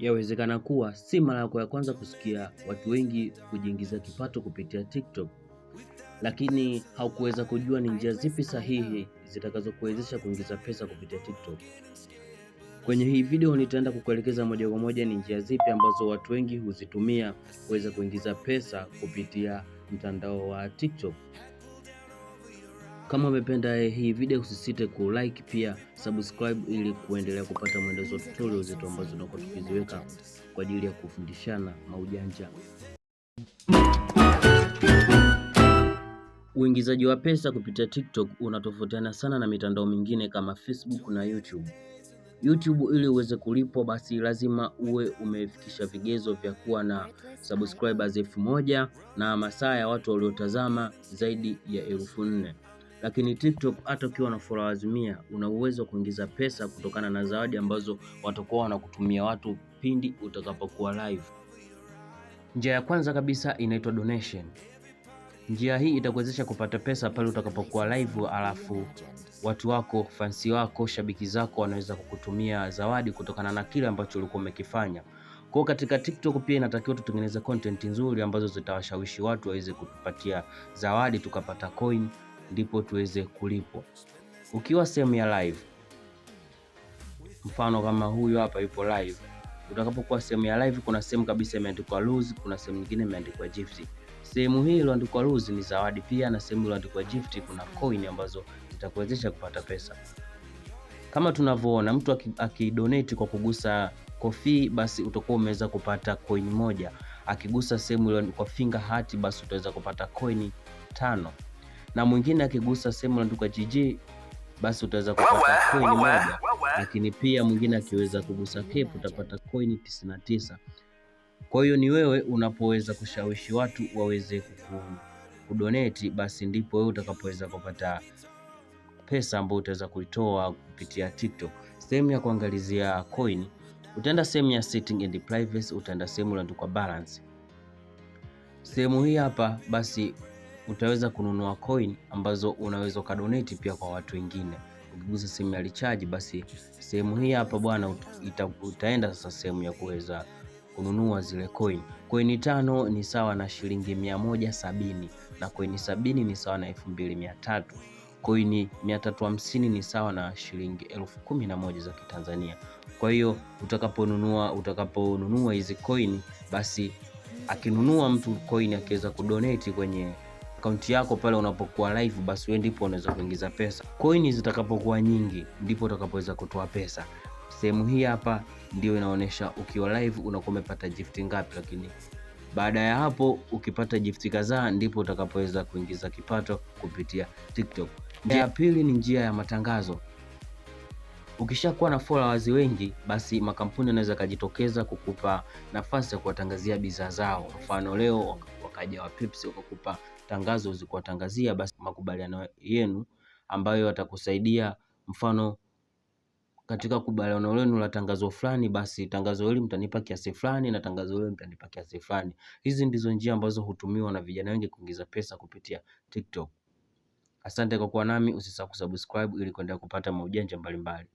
Yawezekana kuwa si mara yako ya kwanza kusikia watu wengi kujiingiza kipato kupitia TikTok, lakini haukuweza kujua ni njia zipi sahihi zitakazokuwezesha kuingiza pesa kupitia TikTok. Kwenye hii video nitaenda kukuelekeza moja kwa moja ni njia zipi ambazo watu wengi huzitumia kuweza kuingiza pesa kupitia mtandao wa TikTok. Kama umependa hii video usisite ku-like, pia subscribe ili kuendelea kupata mwendelezo wa tutorials zetu ambazo tunakuwa tukiziweka kwa ajili ya kufundishana maujanja. Uingizaji wa pesa kupitia TikTok unatofautiana sana na mitandao mingine kama Facebook na YouTube. YouTube ili uweze kulipwa basi lazima uwe umefikisha vigezo vya kuwa na subscribers 1000 na masaa ya watu waliotazama zaidi ya 4000. Lakini TikTok hata ukiwa na followers 100 una uwezo wa kuingiza pesa kutokana na zawadi ambazo watakuwa wanakutumia watu pindi utakapokuwa live. Njia ya kwanza kabisa inaitwa donation. Njia hii itakuwezesha kupata pesa pale utakapokuwa live, alafu watu wako, fansi wako, shabiki zako wanaweza kukutumia zawadi kutokana na kile ambacho ulikuwa umekifanya. Kwa katika TikTok pia inatakiwa tutengeneze content nzuri ambazo zitawashawishi watu waweze kutupatia zawadi tukapata coin, ndipo tuweze kulipwa. Ukiwa sehemu ya live, mfano kama huyu hapa yupo live, utakapokuwa sehemu ya live kuna sehemu kabisa imeandikwa lose, kuna sehemu nyingine imeandikwa gift. Sehemu hii iliyoandikwa lose ni zawadi pia, na sehemu iliyoandikwa gift kuna coin ambazo zitakuwezesha kupata pesa. Kama tunavyoona mtu akidonate kwa kugusa coffee, basi utakuwa umeweza kupata coin moja. Akigusa sehemu iliyoandikwa finger heart, basi utaweza kupata coin 5. Na mwingine akigusa sehemu iliyoandikwa GG, basi utaweza kupata coin moja. Lakini pia mwingine akiweza kugusa cape utapata coin 99. Kwa hiyo ni wewe unapoweza kushawishi watu waweze kudonate, basi ndipo wewe utakapoweza kupata pesa ambayo utaweza kuitoa kupitia TikTok. Sehemu ya kuangalizia coin, utaenda sehemu ya setting and privacy, utaenda sehemu iliyoandikwa balance. Sehemu hii hapa basi utaweza kununua coin ambazo unaweza kadonate pia kwa watu wengine. Ukigusa sehemu ya recharge, basi sehemu hii hapa bwana utaenda sasa sehemu ya kuweza kununua zile coin. Coin 5 ni sawa na shilingi 170 na coin 70 ni sawa na 2300. Coin 350 ni sawa na shilingi 11,000 za Kitanzania. Kwa hiyo utakaponunua hizi coin, basi akinunua mtu coin akiweza kudonate kwenye akaunti yako pale unapokuwa live, basi wewe ndipo unaweza kuingiza pesa. Coin zitakapokuwa nyingi ndipo utakapoweza kutoa pesa. Sehemu hii hapa ndio inaonyesha ukiwa live unakuwa umepata gift ngapi, lakini baada ya hapo ukipata gift kadhaa ndipo utakapoweza kuingiza kipato kupitia TikTok. Njia ya pili ni njia ya matangazo. Ukishakuwa na followers wengi, basi makampuni yanaweza kujitokeza kukupa nafasi ya kuwatangazia bidhaa zao. Mfano leo wakaja wa Pepsi wakakupa tangazo uzikuwatangazia, basi makubaliano yenu ambayo watakusaidia, mfano katika kubaliano lenu la tangazo fulani, basi tangazo hili mtanipa kiasi fulani na tangazo hili mtanipa kiasi fulani. Hizi ndizo njia ambazo hutumiwa na vijana wengi kuingiza pesa kupitia TikTok. Asante kwa kuwa nami, usisahau kusubscribe ili kuendelea kupata maujanja mbalimbali.